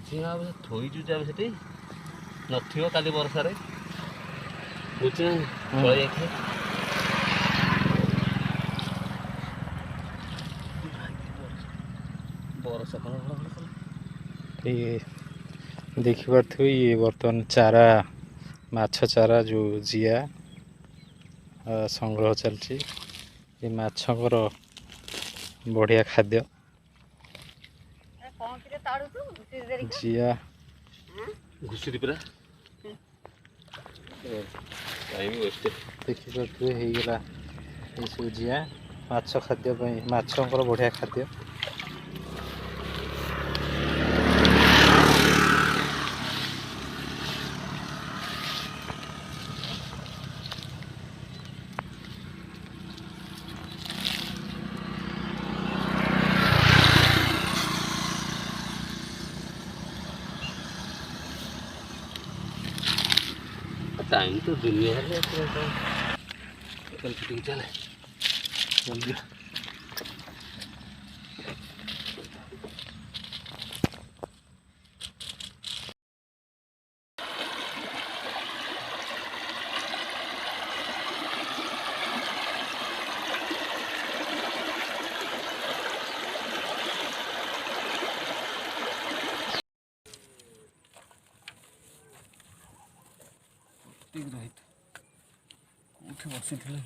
थोईचु जे सेठी नथियो काली वर्षारे बुझे पळै जाथे बरस कण ये देखिपे ये बर्तमान चारा माछ चारा जो जिया संग्रह चलती ये माछकर बढ़िया खाद्य जिया घुसुरी परा टाइम वेस्ट देखिपे होगला ये सब जिया माछ खाद्य माछकर बढ़िया खाद्य टाइम तो दुनिया है कल शूटिंग चले जल्दी रही कौन बसी थे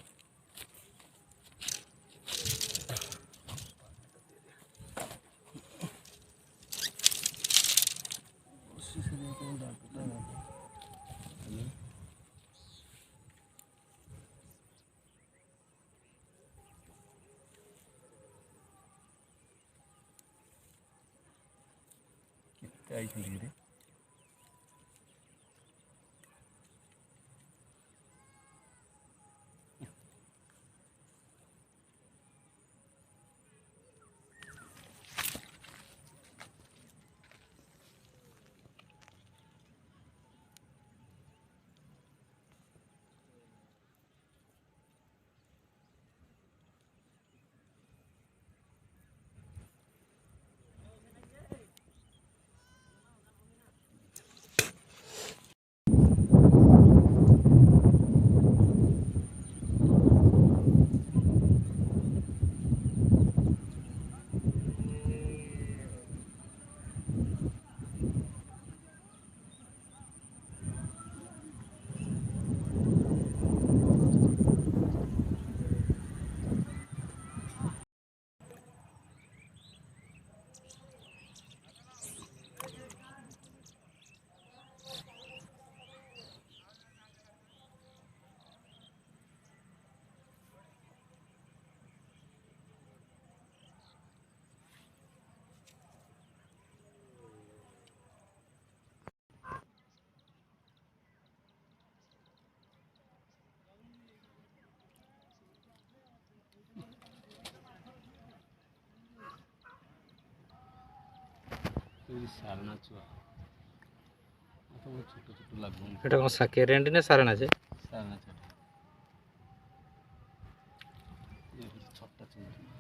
आई रे सारणा छुआ तो छोट छोट लगुन एटा कौन साके रेंट ने सारणा छे सारणा छोटा ये छोटा चिंटी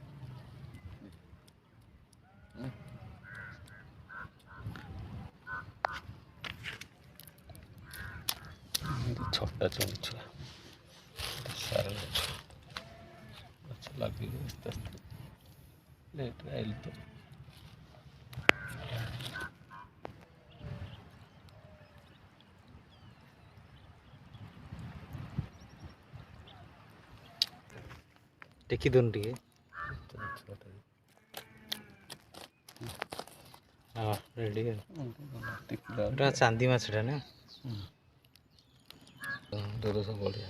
छोटा चौड़ी छुआ सारणा अच्छा लगे लेट आइल तो टेकी दोन टिके हाँ रेडी है एटा चांदी माछटा ना डर सब बढ़िया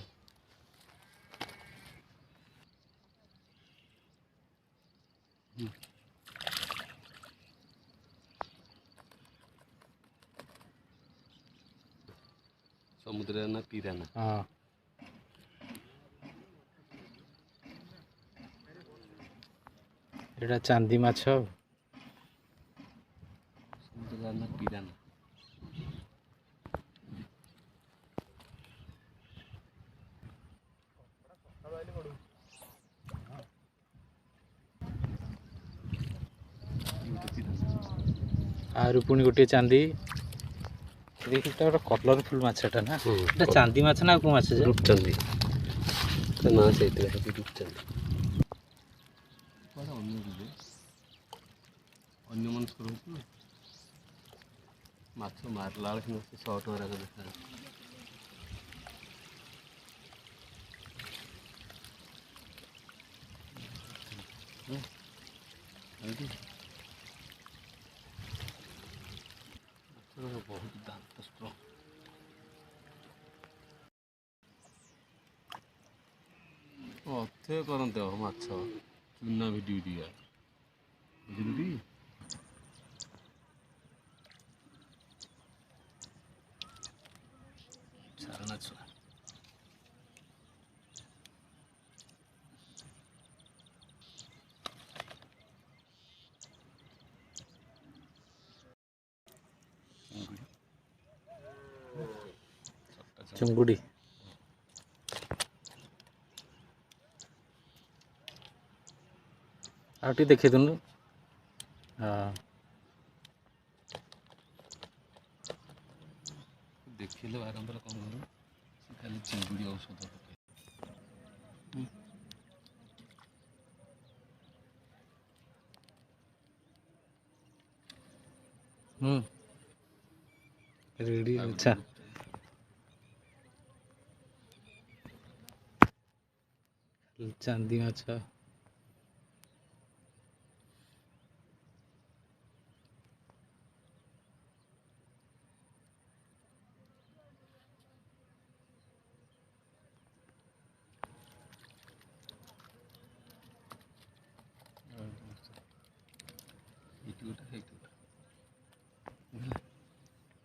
समुद्र ना पिराना हाँ एटा चांदी माछ समुद्र ना पिराना आरु पुणी गोटे चांदी देखिए तो कलरफुल माछटा ना এটা चांदी माछ ना को माछ जे रूपचंदी तो ना से रूपचंदी बड़ा अन्य मनुष्य रोच माछ मारला बेलू शर्ट गुराक देखा बहुत दांत स्ट्रंग ଅଥେ କରନ୍ତେ ଆଉ ମାଛ ଚୁନା ଭିଡ଼ି ଭିଡ଼ିଆ ବୁଝିଲୁ ଟି ଛାରଣା ଛୁଆ चुंगुड़ी आउटी देखी दुनु हाँ ଦେଖିଲେ ବାରମ୍ବାର କ'ଣ କରୁ ସେ ଖାଲି ଚିଙ୍ଗୁଡ଼ି ଔଷଧ ପକାଏ रेडी अच्छा चांदी माछ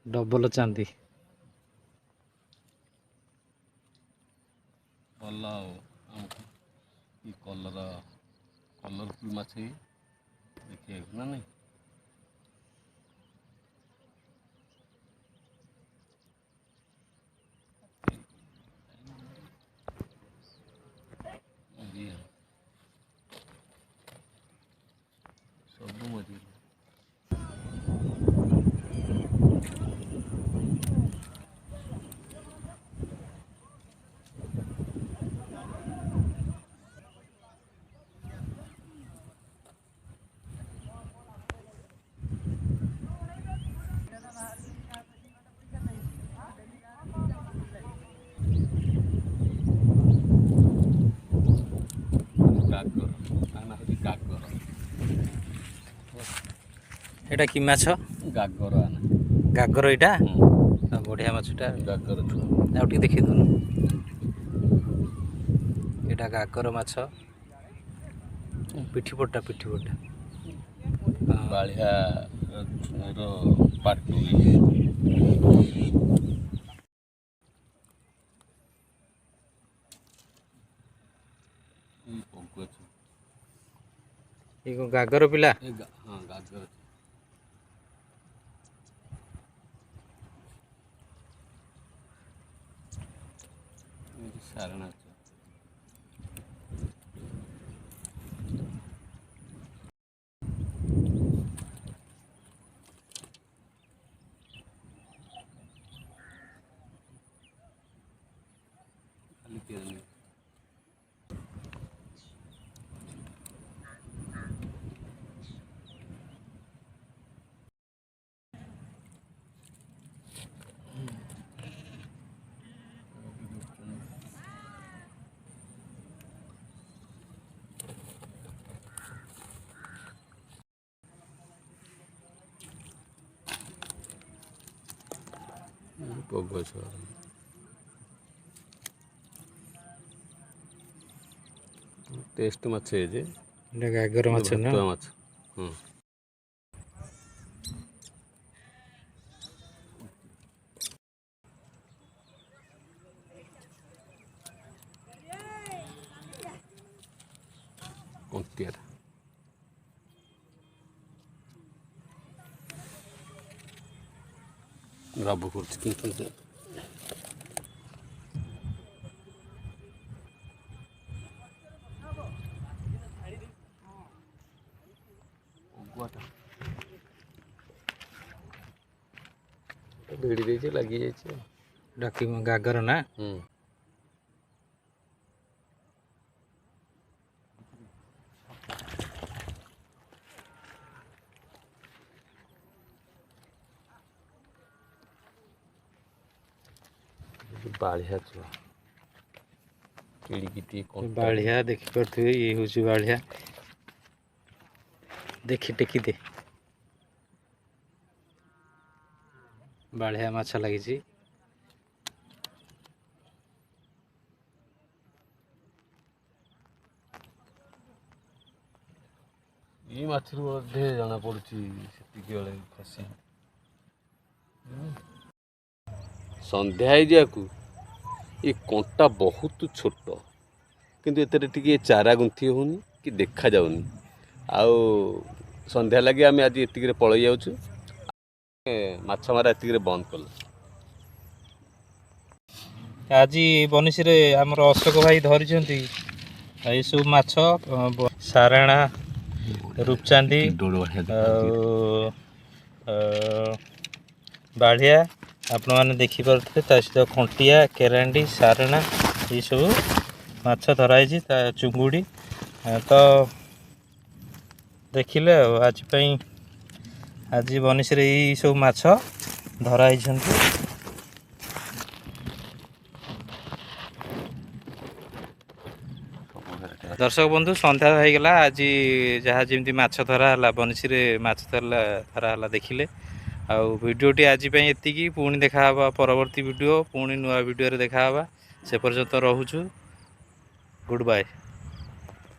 डबल चांदी ଭଲ ଆଉ ଆମକୁ କି କଲରଫୁଲ୍ ମାଛ ଦେଖିବାକୁ ନା ନାହିଁ ସବୁ ମରିଗଲା एटा कि माछ गागर आना गागर एटा बढ़िया माछटा गागर आउ टी देखि दुनु एटा गागर माछ पिठीपट्टा बालिया रो पार्ट ये गागर पिला हाँ गागर सारणा खाली किरण ପୋଗ ଛୁଆ ଟେଷ୍ଟ ମାଛ ଏ ଯେ ଗାଗର ମାଛ ନା ମାଛ ହଁ କଣ୍ଟିଆଟା ରାବ କରୁଛି କିନ୍ତୁ ଭିଡ଼ି ଦେଇଛି ଲାଗିଯାଇଛି। ଡାକି ଗାଗର ନା ବାଳିଆ ଛୁଆ କିଳିକି ଟିକେ ବାଳିଆ ଦେଖିପାରୁଥିବେ, ଇଏ ହେଉଛି ବାଳିଆ। ଦେଖି ଟେକି ଦେ, ବାଳିଆ ମାଛ ଲାଗିଛି। ଏଇ ମାଛରୁ ବୋଧେ ଜଣା ପଡୁଛି ସେତିକି ବେଳେ ଖସି। ସନ୍ଧ୍ୟା ହେଇଯିବାକୁ ଏ କଣ୍ଟା ବହୁତ ଛୋଟ, କିନ୍ତୁ ଏଥିରେ ଟିକେ ଚାରା ଗୁନ୍ଥି ହେଉନି କି ଦେଖାଯାଉନି। ଆଉ ସନ୍ଧ୍ୟା ଲାଗି ଆମେ ଆଜି ଏତିକିରେ ପଳେଇ ଯାଉଛୁ। ମାଛ ମାରା ଏତିକିରେ ବନ୍ଦ କଲୁ। ଆଜି ବନିଶୀରେ ଆମର ଅଶୋକ ଭାଇ ଧରିଛନ୍ତି ଏଇସବୁ ମାଛ, ସାରେଣା, ରୂପଚାନ୍ଦି ଆଉ ବାଳିଆ ଆପଣମାନେ ଦେଖିପାରୁଥିବେ। ତା ସହିତ କଣ୍ଟିଆ, କେରାଣ୍ଡି, ସାରେଣା ଏଇସବୁ ମାଛ ଧରାହେଇଛି। ତା ଚୁଙ୍ଗୁଡ଼ି ତ ଦେଖିଲେ ଆଉ ଆଜି ବନିଶୀରେ ଏଇସବୁ ମାଛ ଧରାହେଇଛନ୍ତି। ଦର୍ଶକ ବନ୍ଧୁ, ସନ୍ଧ୍ୟା ହେଇଗଲା। ଆଜି ଯାହା ଯେମିତି ମାଛ ଧରା ହେଲା, ବନିଶୀରେ ମାଛ ଧରା ହେଲା ଦେଖିଲେ। ଆଉ ଭିଡ଼ିଓଟି ଆଜି ପାଇଁ ଏତିକି। ପୁଣି ଦେଖାହେବା ପରବର୍ତ୍ତୀ ଭିଡ଼ିଓ, ପୁଣି ନୂଆ ଭିଡ଼ିଓରେ ଦେଖାହେବା। ସେ ପର୍ଯ୍ୟନ୍ତ ରହୁଛୁ। Good bye.